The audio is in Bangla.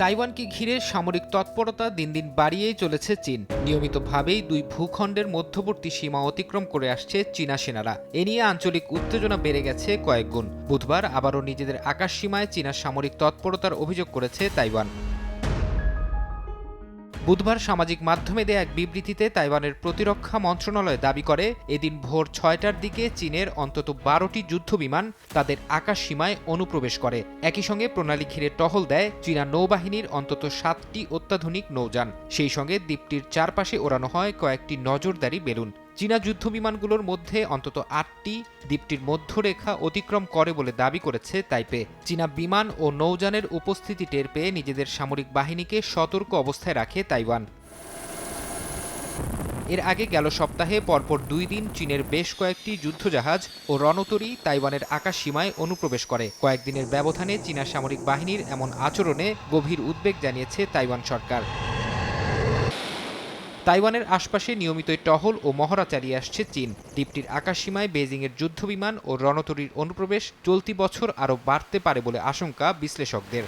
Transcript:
তাইওয়ানকে ঘিরে সামরিক তৎপরতা দিন দিন বাড়িয়েই চলেছে চীন। নিয়মিতভাবেই দুই ভূখণ্ডের মধ্যবর্তী সীমা অতিক্রম করে আসছে চীনা সেনারা। এ নিয়ে আঞ্চলিক উত্তেজনা বেড়ে গেছে কয়েক গুণ। বুধবার আবারও নিজেদের আকাশ সীমায় চীনা সামরিক তৎপরতার অভিযোগ করেছে তাইওয়ান। বুধবার সামাজিক মাধ্যমে দেয়া এক বিবৃতিতে তাইওয়ানের প্রতিরক্ষা মন্ত্রণালয় দাবি করে, এদিন ভোর ৬টার দিকে চীনের অন্তত ১২টি যুদ্ধবিমান তাদের আকাশ সীমায় অনুপ্রবেশ করে। একই সঙ্গে প্রণালী ঘিরে টহল দেয় চীনা নৌবাহিনীর অন্তত ৭টি অত্যাধুনিক নৌযান। সেই সঙ্গে দ্বীপটির চারপাশে ওড়ানো হয় কয়েকটি নজরদারি বেলুন। চীনা যুদ্ধবিমানগুলোর মধ্যে অন্তত ৮টি দ্বীপটির মধ্যরেখা অতিক্রম করে বলে দাবি করেছে তাইপে। চীনা বিমান ও নৌযানের উপস্থিতি টের পেয়ে নিজেদের সামরিক বাহিনীকে সতর্ক অবস্থায় রাখে তাইওয়ান। এর আগে গেল সপ্তাহে পরপর ২ দিন চীনের বেশ কয়েকটি যুদ্ধজাহাজ ও রণতরী তাইওয়ানের আকাশ সীমায় অনুপ্রবেশ করে। কয়েকদিনের ব্যবধানে চীনা সামরিক বাহিনীর এমন আচরণে গভীর উদ্বেগ জানিয়েছে তাইওয়ান সরকার। তাইওয়ানের আশপাশে নিয়মিতই টহল ও মহড়া চালিয়ে আসছে চীন। দ্বীপটির আকাশসীমায় বেইজিংয়ের যুদ্ধবিমান ও রণতরীর অনুপ্রবেশ চলতি বছর আরও বাড়তে পারে বলে আশঙ্কা বিশ্লেষকদের।